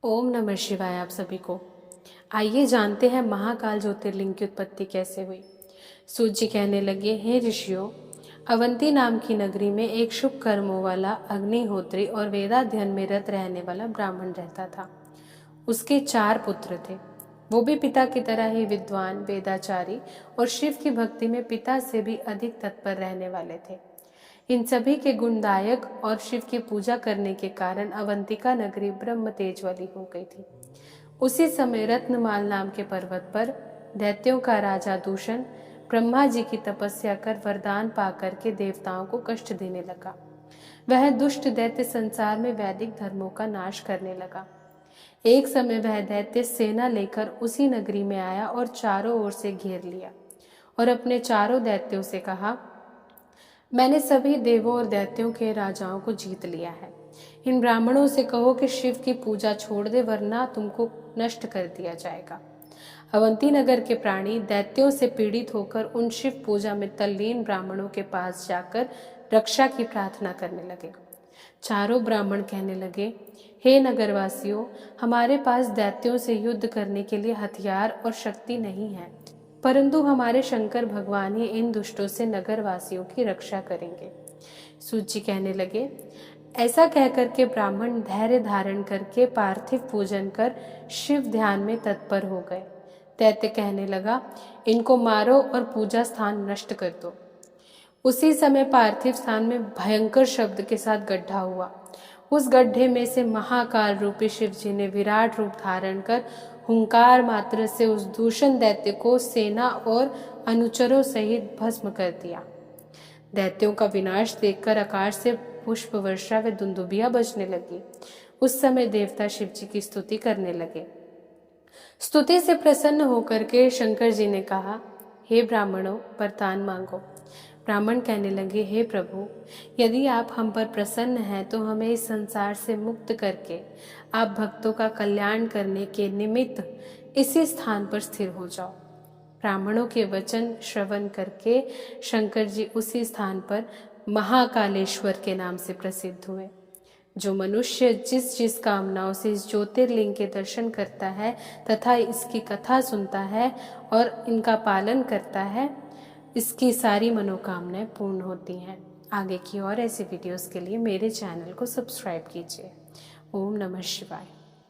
ओम नमः शिवाय। आप सभी को आइए जानते हैं महाकाल ज्योतिर्लिंग की उत्पत्ति कैसे हुई। सूत जी कहने लगे, हे ऋषियों, अवंती नाम की नगरी में एक शुभ कर्मों वाला अग्निहोत्री और वेदाध्ययन में रत रहने वाला ब्राह्मण रहता था। उसके 4 पुत्र थे। वो भी पिता की तरह ही विद्वान, वेदाचारी और शिव की भक्ति में पिता से भी अधिक तत्पर रहने वाले थे। इन सभी के गुणदायक और शिव की पूजा करने के कारण अवंतिका नगरी ब्रह्म तेज वाली हो गई थी। उसी समय रत्नमाल नाम के पर्वत पर दैत्यों का राजा दूषण ब्रह्मा जी की तपस्या कर वरदान पाकर के देवताओं को कष्ट देने लगा। वह दुष्ट दैत्य संसार में वैदिक धर्मों का नाश करने लगा। एक समय वह दैत्य सेना लेकर उसी नगरी में आया और चारों ओर से घेर लिया और अपने चारों दैत्यों से कहा, मैंने सभी देवों और दैत्यों के राजाओं को जीत लिया है। इन ब्राह्मणों से कहो कि शिव की पूजा छोड़ दे, वरना तुमको नष्ट कर दिया जाएगा। अवंती नगर के प्राणी दैत्यों से पीड़ित होकर उन शिव पूजा में तल्लीन ब्राह्मणों के पास जाकर रक्षा की प्रार्थना करने लगे। चारों ब्राह्मण कहने लगे, हे नगरवासियों, हमारे पास दैत्यों से युद्ध करने के लिए हथियार और शक्ति नहीं है, परंतु हमारे शंकर भगवान ही इन दुष्टों से नगरवासियों की रक्षा करेंगे। सूत जी कहने लगे, ऐसा कहकर के ब्राह्मण धैर्य धारण करके पार्थिव पूजन कर शिव ध्यान में तत्पर हो गए। दैत्य कहने लगा, इनको मारो और पूजा स्थान नष्ट कर दो। उसी समय पार्थिव स्थान में भयंकर शब्द के साथ गड्ढा हुआ। उस गड्ढे में से महाकाल रूपी शिव जी ने विराट रूप धारण कर हुंकार मात्र से उस दूषण दैत्य को सेना और अनुचरों सहित भस्म कर दिया। दैत्यों का विनाश देखकर आकाश से पुष्प वर्षा व दुंदुभियां बजने लगी। उस समय देवता शिव जी की स्तुति करने लगे। स्तुति से प्रसन्न होकर के शंकर जी ने कहा, हे ब्राह्मणों, वरदान मांगो। ब्राह्मण कहने लगे, हे प्रभु, यदि आप हम पर प्रसन्न हैं तो हमें इस संसार से मुक्त करके आप भक्तों का कल्याण करने के निमित्त इसी स्थान पर स्थिर हो जाओ। ब्राह्मणों के वचन श्रवण करके शंकर जी उसी स्थान पर महाकालेश्वर के नाम से प्रसिद्ध हुए। जो मनुष्य जिस जिस कामनाओं से इस ज्योतिर्लिंग के दर्शन करता है तथा इसकी कथा सुनता है और इनका पालन करता है, इसकी सारी मनोकामनाएं पूर्ण होती हैं। आगे की और ऐसी वीडियोस के लिए मेरे चैनल को सब्सक्राइब कीजिए। ओम नमः शिवाय।